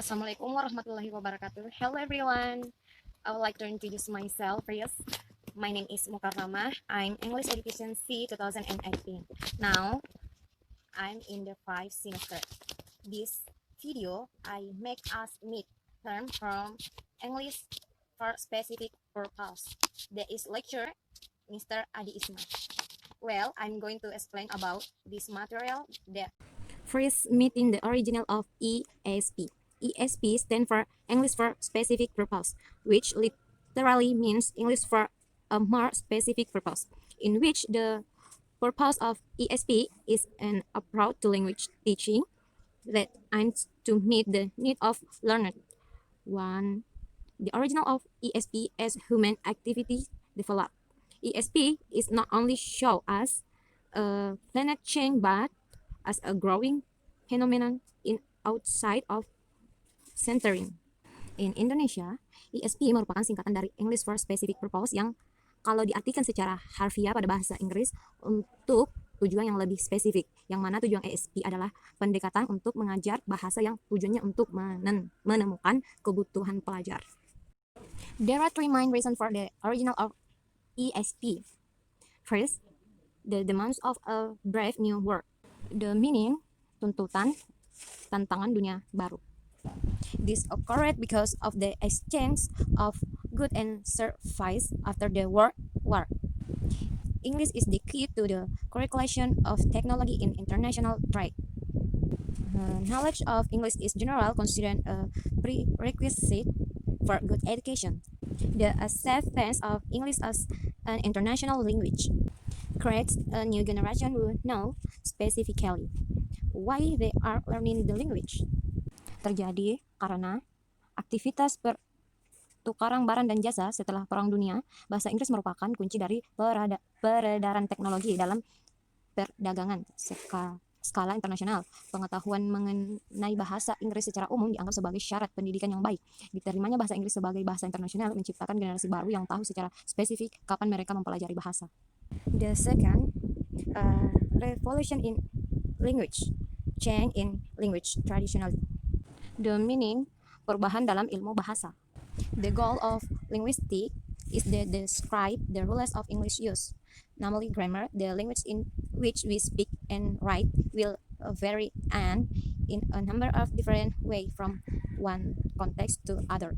Assalamualaikum warahmatullahi wabarakatuh. Hello everyone. I would like to introduce myself first. My name is Mukarramah. I'm English Education C 2018. Now, I'm in the 5th semester. This video, I make us meet term from English for specific purpose. That is lecture Mr. Adi Isma. Well, I'm going to explain about this material that first meeting the original of ESP. ESP stands for English for Specific Purpose, which literally means English for a more specific purpose, in which the purpose of ESP is an approach to language teaching that aims to meet the need of learners. One, the original of ESP as human activity developed. ESP is not only show as a planet change but as a growing phenomenon in outside of centering. In Indonesia, ESP merupakan singkatan dari English for Specific Purpose yang kalau diartikan secara harfiah pada bahasa Inggris untuk tujuan yang lebih spesifik, yang mana tujuan ESP adalah pendekatan untuk mengajar bahasa yang tujuannya untuk menemukan kebutuhan pelajar. There are three main reasons for the original of ESP. First, the demands of a brave new world. The meaning, tuntutan, tantangan dunia baru. This occurred because of the exchange of goods and services after the World War. English is the key to the circulation of technology in international trade. Knowledge of English is generally considered a prerequisite for good education. The acceptance of English as an international language creates a new generation who know specifically why they are learning the language. Terjadi karena aktivitas pertukaran barang dan jasa setelah Perang Dunia, bahasa Inggris merupakan kunci dari peredaran teknologi dalam perdagangan skala internasional. Pengetahuan mengenai bahasa Inggris secara umum dianggap sebagai syarat pendidikan yang baik. Diterimanya bahasa Inggris sebagai bahasa internasional menciptakan generasi baru yang tahu secara spesifik kapan mereka mempelajari bahasa. The second, revolution in language, change in language traditionally. The meaning, perubahan dalam ilmu bahasa. The goal of linguistics is to describe the rules of English use, namely grammar. The language in which we speak and write will vary and in a number of different ways from one context to other.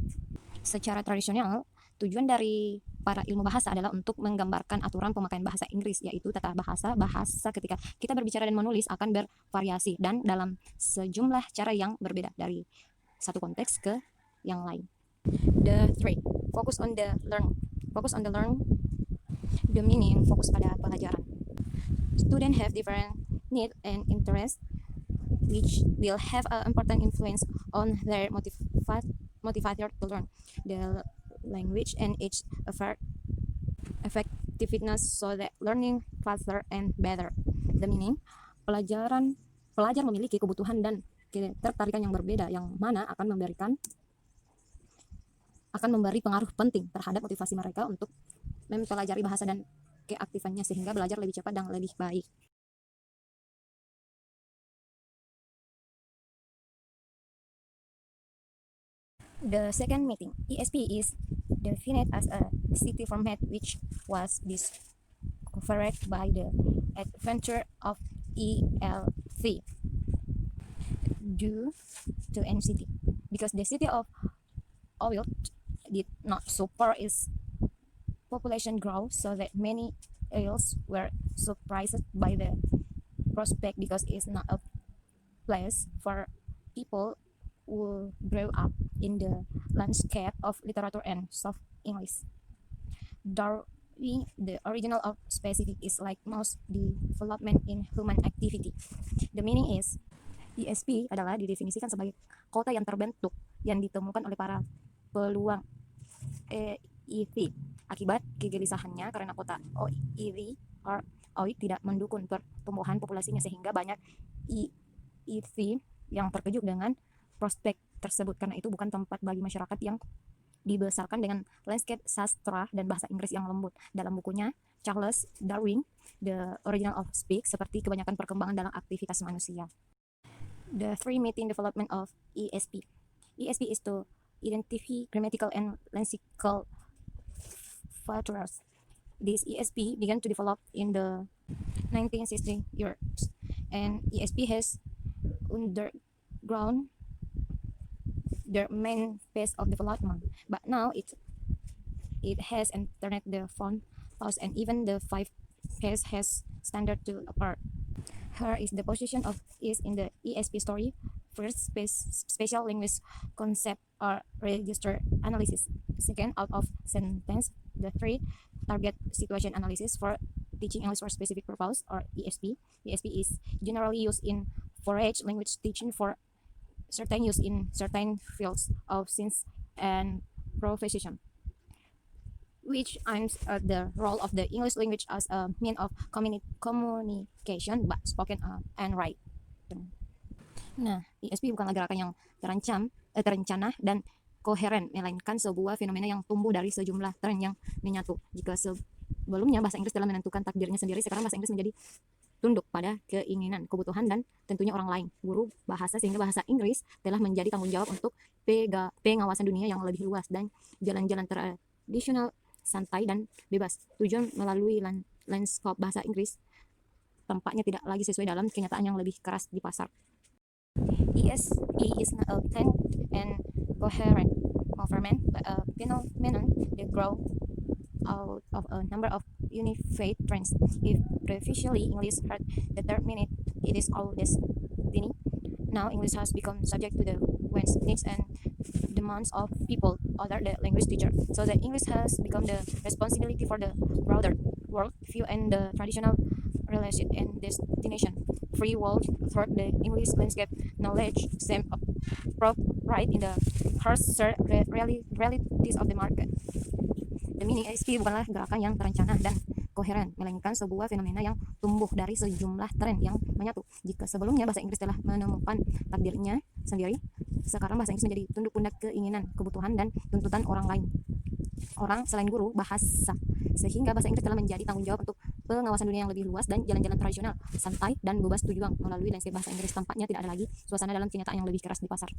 Secara tradisional, tujuan dari para ilmu bahasa adalah untuk menggambarkan aturan pemakaian bahasa Inggris, yaitu tata bahasa. Bahasa ketika kita berbicara dan menulis akan bervariasi dan dalam sejumlah cara yang berbeda dari satu konteks ke yang lain. The three, focus on the learn. The meaning, fokus pada pelajaran. Students have different needs and interests, which will have an important influence on their motivator to learn the language and its effectiveness so that learning faster and better. The meaning, pelajar memiliki kebutuhan dan ketertarikan yang berbeda yang mana akan memberi pengaruh penting terhadap motivasi mereka untuk mempelajari bahasa dan keaktifannya sehingga belajar lebih cepat dan lebih baik. The second meeting, ESP is defined as a city format which was discovered by the adventure of ELV due to NCT because the city of Oil did not support its population growth, so that many Oils were surprised by the prospect because it's not a place for people who grew up in the landscape of literature and soft English. Darwin, the original of specific, is like most development in human activity. The meaning is, ESP adalah didefinisikan sebagai kota yang terbentuk yang ditemukan oleh para peluang EIV akibat kegelisahannya karena kota OIV tidak mendukung pertumbuhan populasinya sehingga banyak EIV yang terkejut dengan prospek tersebut. Karena itu bukan tempat bagi masyarakat yang dibesarkan dengan landscape sastra dan bahasa Inggris yang lembut. Dalam bukunya Charles Darwin, The Original of Speech, seperti kebanyakan perkembangan dalam aktivitas manusia. The three meeting development of ESP. ESP is to identify grammatical and lexical features. This ESP began to develop in the 1960 years, and ESP has undergone their main phase of development. But now it has entered the font house, and even the five phase has standard to apart. Here is the position of is in the ESP story. First, special language concept or register analysis. Second, out of sentence. The three, target situation analysis for teaching English for specific purpose or ESP. ESP is generally used in forage language teaching for certain use in certain fields of science and profession, which aims at the role of the English language as a means of communication, but spoken and written. Nah, ESP bukanlah gerakan yang terencana dan koheren, melainkan sebuah fenomena yang tumbuh dari sejumlah tren yang menyatu. Jika sebelumnya bahasa Inggris telah menentukan takdirnya sendiri, sekarang bahasa Inggris menjadi tunduk pada keinginan, kebutuhan, dan tentunya orang lain, guru bahasa, sehingga bahasa Inggris telah menjadi tanggung jawab untuk pengawasan dunia yang lebih luas dan jalan-jalan tradisional santai dan bebas. Tujuan melalui lanskap bahasa Inggris tampaknya tidak lagi sesuai dalam kenyataan yang lebih keras di pasar. ESP is not a planned and coherent movement, but a phenomenon that grows out of a number of unified trends. If previously English had determined it is our destiny, now English has become subject to the wants, needs, and demands of people other than language teacher. So the English has become the responsibility for the broader world view and the traditional relation and destination. Free world throughout the English landscape knowledge seem right in the harsh realities of the market. The mini ESP bukanlah gerakan yang terencana dan koheren, melainkan sebuah fenomena yang tumbuh dari sejumlah tren yang menyatu. Jika sebelumnya bahasa Inggris telah menemukan takdirnya sendiri, sekarang bahasa Inggris menjadi tunduk pundak keinginan, kebutuhan, dan tuntutan orang lain, orang selain guru bahasa, sehingga bahasa Inggris telah menjadi tanggung jawab untuk pengawasan dunia yang lebih luas dan jalan-jalan tradisional, santai, dan bebas. Tujuan melalui landscape bahasa Inggris tampaknya tidak ada lagi suasana dalam kenyataan yang lebih keras di pasar.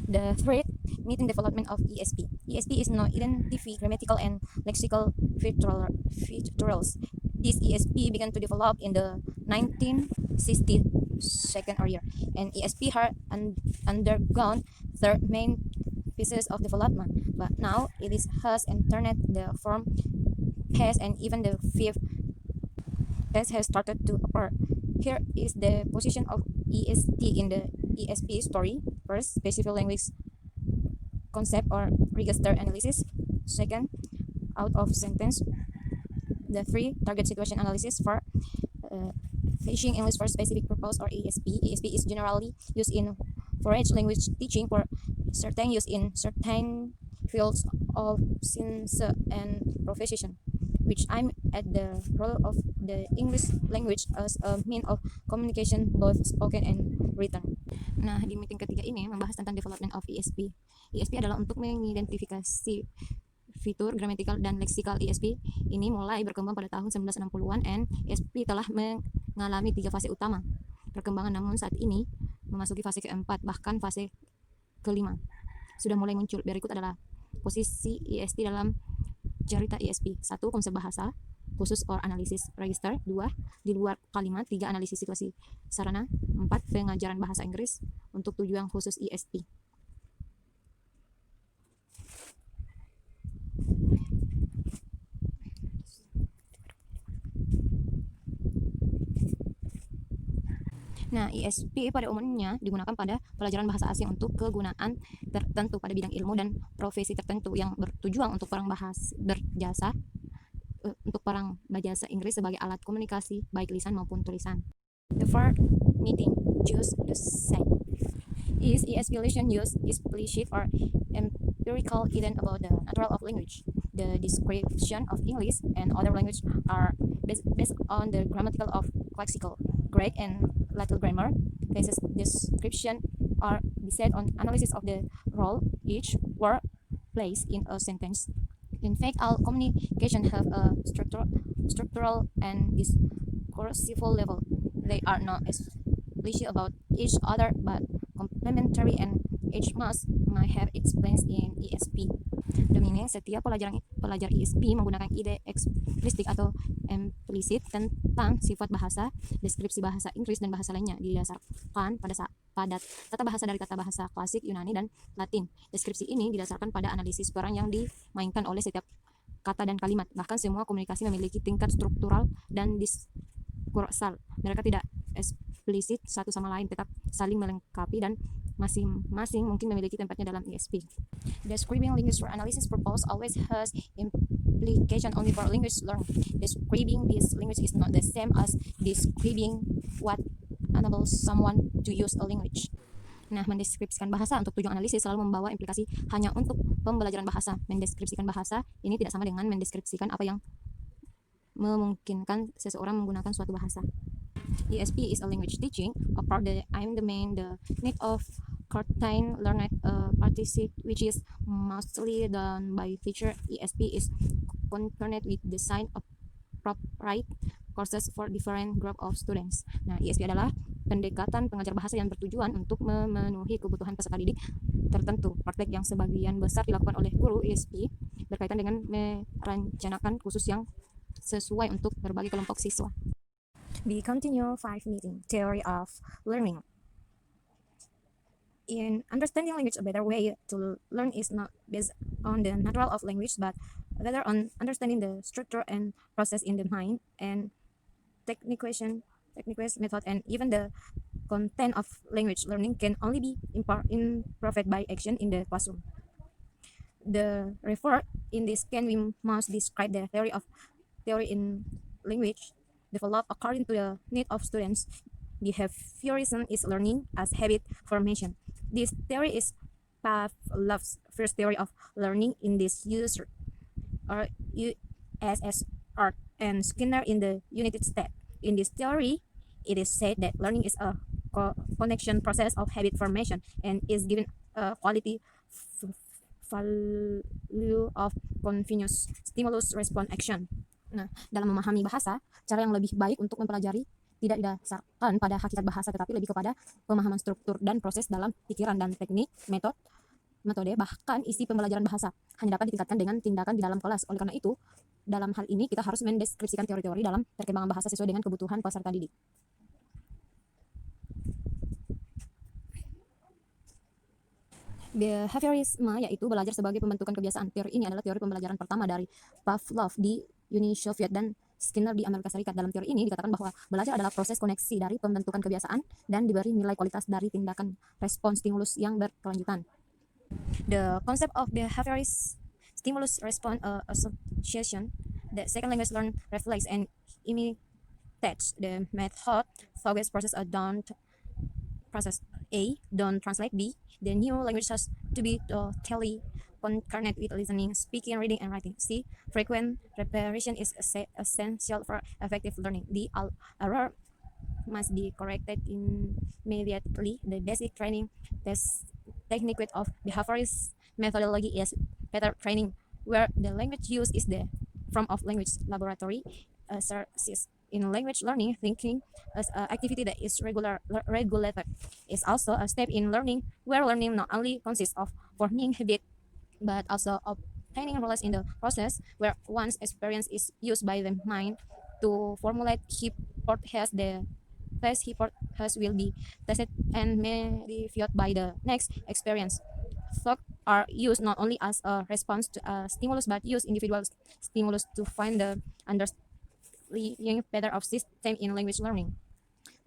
The thread meeting development of ESP. ESP is now identify grammatical and lexical features. This ESP began to develop in the 1960s second year, and ESP had undergone their main pieces of development, but now it has entered the form phase, and even the fifth phase has started to appear. Here is the position of EST in the ESP story. First, specific language concept or register analysis. Second, out of sentence. The three, target situation analysis for teaching English for specific purpose or ESP. ESP is generally used in forage language teaching for certain use in certain fields of science and profession, which I'm at the role of the English language as a means of communication, both spoken and written. Nah, di meeting ketiga ini membahas tentang development of ESP. ESP adalah untuk mengidentifikasi fitur gramatikal dan leksikal. ESP ini mulai berkembang pada tahun 1960-an, and ESP telah mengalami 3 fase utama perkembangan, namun saat ini memasuki fase keempat, bahkan fase kelima sudah mulai muncul. Berikut adalah posisi ESP dalam cerita ESP. 1. Konsep bahasa khusus or analisis register. 2. Di luar kalimat. 3. Analisis situasi sarana. 4. Pengajaran bahasa Inggris untuk tujuan khusus ESP. Nah, ESP pada umumnya digunakan pada pelajaran bahasa asing untuk kegunaan tertentu pada bidang ilmu dan profesi tertentu yang bertujuan untuk orang berjasa Inggris sebagai alat komunikasi baik lisan maupun tulisan. The fourth meeting choose the same. Is ESP lesson use explicit or empirical evidence about the nature of language? The description of English and other languages are based on the grammatical of classical Greek and Latin grammar. Cases description are based on analysis of the role each word plays in a sentence. In fact, all communication have a structural and discursive level. They are not explicit about each other, but complementary and each must might have explained in ESP. The meaning, setiap pelajar ESP menggunakan ide eksplisit atau implisit tentang sifat bahasa, deskripsi bahasa Inggris dan bahasa lainnya didasarkan pada tata bahasa dari kata bahasa klasik Yunani dan Latin. Deskripsi ini didasarkan pada analisis peran yang dimainkan oleh setiap kata dan kalimat. Bahkan semua komunikasi memiliki tingkat struktural dan diskursal. Mereka tidak eksplisit satu sama lain, tetap saling melengkapi dan masing-masing mungkin memiliki tempatnya dalam ESP. Describing language for analysis purpose always has implication only for language learning. Describing this language is not the same as describing what enables someone to use a language. Nah, mendeskripsikan bahasa untuk tujuan analisis selalu membawa implikasi hanya untuk pembelajaran bahasa. Mendeskripsikan bahasa ini tidak sama dengan mendeskripsikan apa yang memungkinkan seseorang menggunakan suatu bahasa. ESP is a language teaching apart the aim the main the need of certain learned participants, which is mostly done by teacher. ESP is concerned with design appropriate courses for different group of students. Nah, ESP adalah pendekatan pengajar bahasa yang bertujuan untuk memenuhi kebutuhan peserta didik tertentu. Praktek yang sebagian besar dilakukan oleh guru ESP berkaitan dengan merencanakan khusus yang sesuai untuk berbagai kelompok siswa. We continue 5 meeting theory of learning. In understanding language, a better way to learn is not based on the natural of language, but rather on understanding the structure and process in the mind and technical method, and even the content of language learning can only be improved by action in the classroom. The referred in this can we must describe the theory in language developed according to the need of students. Behaviorism is learning as habit formation. This theory is Pavlov's first theory of learning in this user or USSR, and Skinner in the United States. In this theory, it is said that learning is a connection process of habit formation and is given a quality value of continuous stimulus response action. Nah, dalam memahami bahasa, cara yang lebih baik untuk mempelajari tidak didasarkan pada hakikat bahasa, tetapi lebih kepada pemahaman struktur dan proses dalam pikiran dan teknik, metode, bahkan isi pembelajaran bahasa hanya dapat ditingkatkan dengan tindakan di dalam kelas. Oleh karena itu, dalam hal ini kita harus mendeskripsikan teori-teori dalam perkembangan bahasa sesuai dengan kebutuhan peserta didik. Behaviorisme yaitu belajar sebagai pembentukan kebiasaan. Teori ini adalah teori pembelajaran pertama dari Pavlov di Uni Soviet dan Skinner di Amerika Serikat. Dalam teori ini dikatakan bahwa belajar adalah proses koneksi dari pembentukan kebiasaan dan diberi nilai kualitas dari tindakan respons stimulus yang berkelanjutan. The concept of behaviorist stimulus response association, the second language learn reflects and imitates the method focus process process A, don't translate B. The new language has to be totally concurrent with listening, speaking, reading, and writing. C, frequent repetition is essential for effective learning. D, all error must be corrected immediately. The basic training technique of behaviorist methodology is better training, where the language used is the form of language laboratory exercise. In language learning, thinking as an activity that is regulated is also a step in learning, where learning not only consists of forming habit, but also obtaining knowledge in the process, where one's experience is used by the mind to formulate hypotheses. The test hypothesis will be tested and modified by the next experience. Thoughts are used not only as a response to a stimulus, but use individual stimulus to find the understanding better of system in language learning.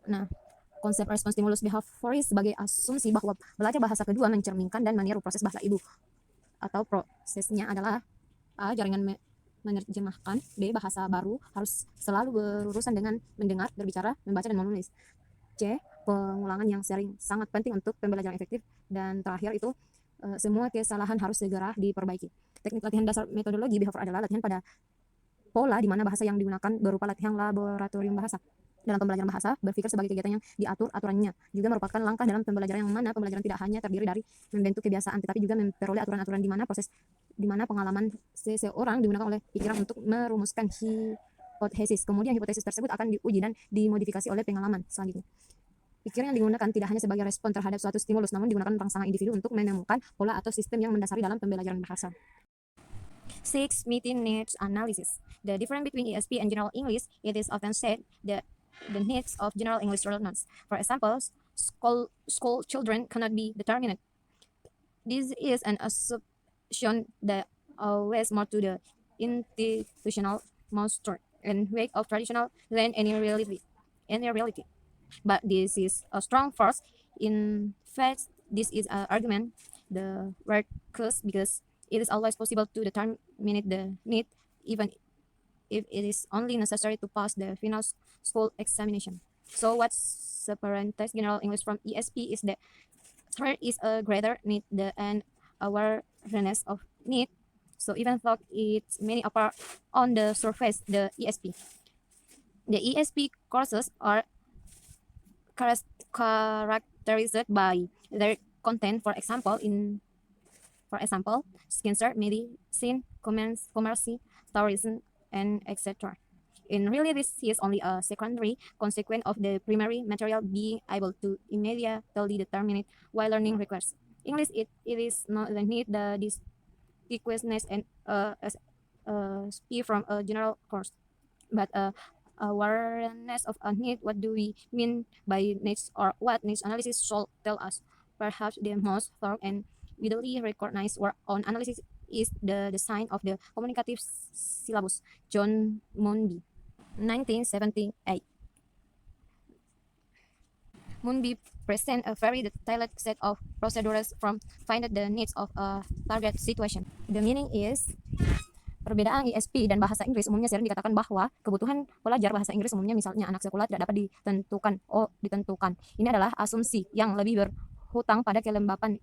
Nah, konsep respons stimulus behavioris sebagai asumsi bahwa belajar bahasa kedua mencerminkan dan meniru proses bahasa ibu, atau prosesnya adalah A, jaringan menerjemahkan, B, bahasa baru harus selalu berurusan dengan mendengar, berbicara, membaca, dan menulis, C, pengulangan yang sering sangat penting untuk pembelajaran efektif, dan terakhir itu semua kesalahan harus segera diperbaiki. Teknik latihan dasar metodologi behavior adalah latihan pada pola di mana bahasa yang digunakan berupa latihan laboratorium bahasa. Dalam pembelajaran bahasa, berpikir sebagai kegiatan yang diatur aturannya juga merupakan langkah dalam pembelajaran yang mana pembelajaran tidak hanya terdiri dari membentuk kebiasaan, tetapi juga memperoleh aturan-aturan di mana pengalaman seseorang digunakan oleh pikiran untuk merumuskan hipotesis. Kemudian hipotesis tersebut akan diuji dan dimodifikasi oleh pengalaman selanjutnya. Pikiran yang digunakan tidak hanya sebagai respon terhadap suatu stimulus, namun digunakan rangsangan individu untuk menemukan pola atau sistem yang mendasari dalam pembelajaran bahasa. 6. Meeting needs analysis. The difference between ESP and general English, it is often said that the needs of general English learners. For example, school children cannot be determined. This is an assumption that owes more to the institutional monster and wake of traditional than any reality. But this is a strong force. In fact, this is an argument the workers because it is always possible to determine the need, even if it is only necessary to pass the final school examination. So what separates general English from ESP is that there is a greater need and awareness of need. So even though it's many apart on the surface, the ESP courses are characterized by their content. For example, cancer, medicine, commerce, tourism, and etc. In really, this is only a secondary consequence of the primary material being able to immediately determine it while learning requires. English, it is not the need, the distinguishness and speed from a general course, but awareness of a need. What do we mean by needs, or what needs analysis should tell us? Perhaps the most thorough and widely recognized work on analysis is the design of the communicative syllabus, John Munby, 1978. Munby present a very detailed set of procedures from find the needs of a target situation. The meaning is, perbedaan ESP dan bahasa Inggris umumnya sering dikatakan bahwa kebutuhan pelajar bahasa Inggris umumnya, misalnya anak sekolah, tidak dapat ditentukan. Ini adalah asumsi yang lebih berhutang pada kelembapan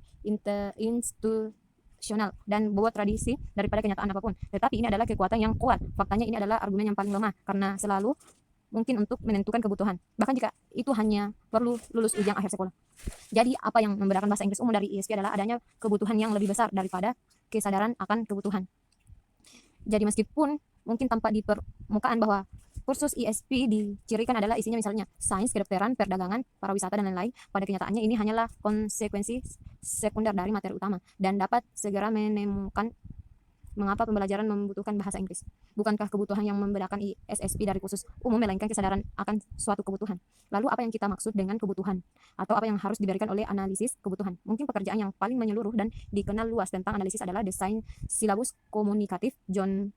institusional dan bobot tradisi daripada kenyataan apapun. Tetapi ini adalah kekuatan yang kuat. Faktanya ini adalah argumen yang paling lemah karena selalu mungkin untuk menentukan kebutuhan, bahkan jika itu hanya perlu lulus ujian akhir sekolah. Jadi apa yang membedakan bahasa Inggris umum dari ESP adalah adanya kebutuhan yang lebih besar daripada kesadaran akan kebutuhan. Jadi meskipun mungkin tampak di permukaan bahwa kursus ESP dicirikan adalah isinya misalnya sains, kedokteran, perdagangan, pariwisata, dan lain-lain, pada kenyataannya ini hanyalah konsekuensi sekunder dari materi utama dan dapat segera menemukan mengapa pembelajaran membutuhkan bahasa Inggris. Bukankah kebutuhan yang membedakan ESP dari kursus umum melainkan kesadaran akan suatu kebutuhan? Lalu apa yang kita maksud dengan kebutuhan? Atau apa yang harus diberikan oleh analisis kebutuhan? Mungkin pekerjaan yang paling menyeluruh dan dikenal luas tentang analisis adalah desain silabus komunikatif John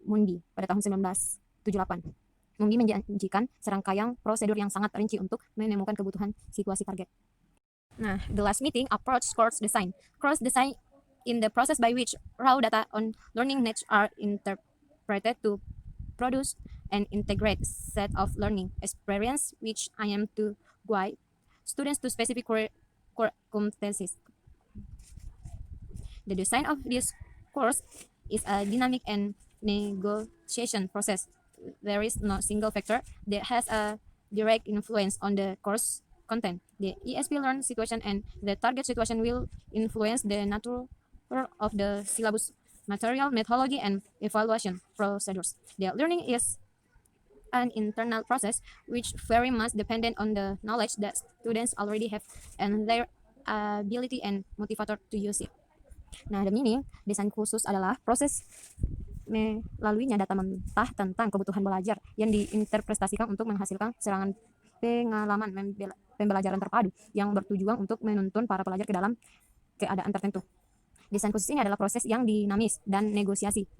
Munby pada tahun 1978. Munby menjanjikan serangkaian prosedur yang sangat rinci untuk menemukan kebutuhan situasi target. Nah, the last meeting approach course design. Course design in the process by which raw data on learning needs are interpreted to produce an integrated set of learning experience which I am to guide students to specific competencies. The design of this course is a dynamic and negotiation process. There is no single factor that has a direct influence on the course content. The ESP learn situation and the target situation will influence the nature of the syllabus, material, methodology, and evaluation procedures. The learning is an internal process which very much dependent on the knowledge that students already have and their ability and motivator to use it. Nah, the meaning, desain khusus adalah proses melaluinya data mentah tentang kebutuhan belajar yang diinterpretasikan untuk menghasilkan serangan pengalaman pembelajaran terpadu yang bertujuan untuk menuntun para pelajar ke dalam keadaan tertentu. Desain khusus ini adalah proses yang dinamis dan negosiasi.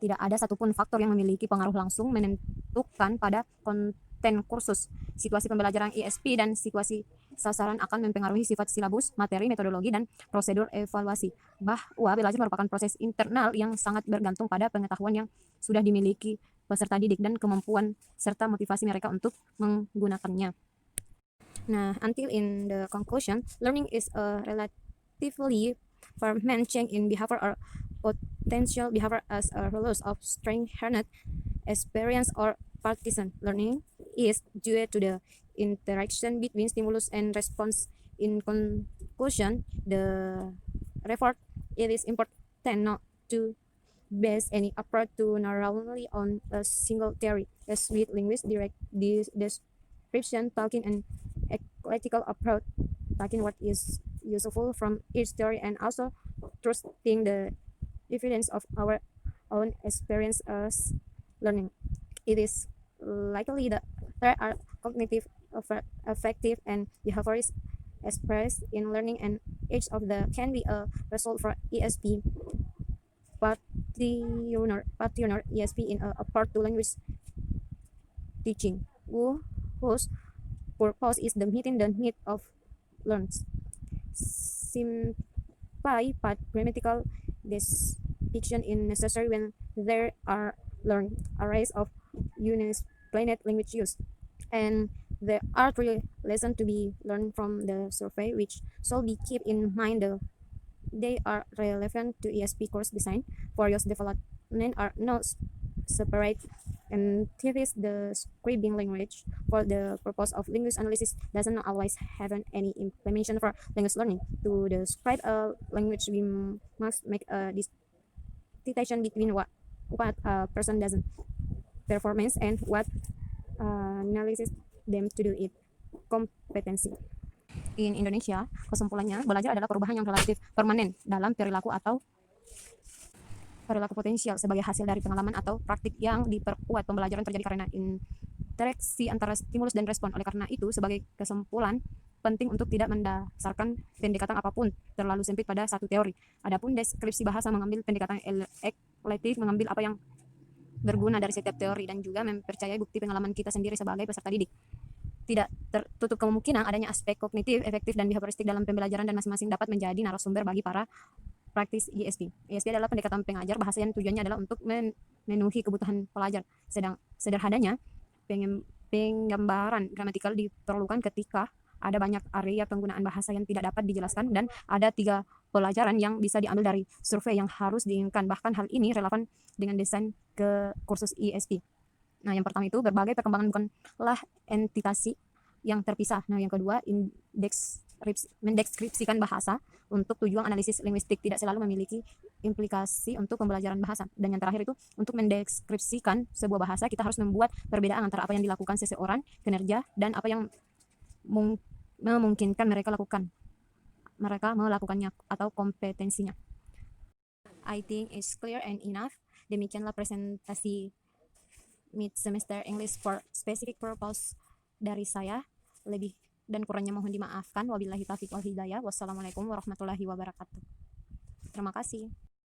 Tidak ada satupun faktor yang memiliki pengaruh langsung menentukan pada konten kursus. Situasi pembelajaran ESP dan situasi sasaran akan mempengaruhi sifat silabus, materi, metodologi, dan prosedur evaluasi. Bahwa belajar merupakan proses internal yang sangat bergantung pada pengetahuan yang sudah dimiliki peserta didik dan kemampuan serta motivasi mereka untuk menggunakannya. Nah, until in the conclusion, learning is a relatively permanent change in behavior or potential behavior as a result of strength-harnessed experience or partisan. Learning is due to the interaction between stimulus and response. In conclusion, the report, it is important not to base any approach to narrowly on a single theory, as with linguist direct description, talking, and analytical approach, taking what is useful from each theory and also trusting the evidence of our own experience as learning. It is likely that there are cognitive, affective, and behaviorist expressed in learning, and each of the can be a result for ESP partner ESP in a part to language teaching, whose purpose is the meeting the need of learners. Simply but grammatical distinction is necessary when there are learned arrays of unexplained language use. And there are three lessons to be learned from the survey, which should be keep in mind. They are relevant to ESP course design. For your development are not separate entities. The scribing language for the purpose of language analysis doesn't always have any implementation for language learning. To describe a language, we must make a distinction between what a person doesn't performance and what analysis them to do it kompetensi. In Indonesia, kesimpulannya, belajar adalah perubahan yang relatif permanen dalam perilaku atau perilaku potensial sebagai hasil dari pengalaman atau praktik yang diperkuat. Pembelajaran terjadi karena interaksi antara stimulus dan respon. Oleh karena itu, sebagai kesimpulan, penting untuk tidak mendasarkan pendekatan apapun terlalu sempit pada satu teori. Adapun deskripsi bahasa mengambil pendekatan eklektik, mengambil apa yang berguna dari setiap teori dan juga mempercayai bukti pengalaman kita sendiri sebagai peserta didik. Tidak tertutup kemungkinan adanya aspek kognitif, efektif, dan behavioristik dalam pembelajaran dan masing-masing dapat menjadi narasumber bagi para praktis ESP. ESP adalah pendekatan pengajar bahasa yang tujuannya adalah untuk memenuhi kebutuhan pelajar. Sederhananya, penggambaran gramatikal diperlukan ketika ada banyak area penggunaan bahasa yang tidak dapat dijelaskan, dan ada 3 pelajaran yang bisa diambil dari survei yang harus diinginkan. Bahkan hal ini relevan dengan desain ke kursus ESP. Nah, yang pertama itu berbagai perkembangan bukanlah entitasi yang terpisah. Nah, yang kedua, mendeskripsikan bahasa untuk tujuan analisis linguistik tidak selalu memiliki implikasi untuk pembelajaran bahasa. Dan yang terakhir itu, untuk mendeskripsikan sebuah bahasa, kita harus membuat perbedaan antara apa yang dilakukan seseorang, kinerja, dan apa yang memungkinkan mereka melakukannya atau kompetensinya. I think it's clear and enough. Demikianlah presentasi mid semester English for specific purpose dari saya. Lebih dan kurangnya mohon dimaafkan. Wabillahi taufiq wal hidayah. Wassalamualaikum warahmatullahi wabarakatuh. Terima kasih.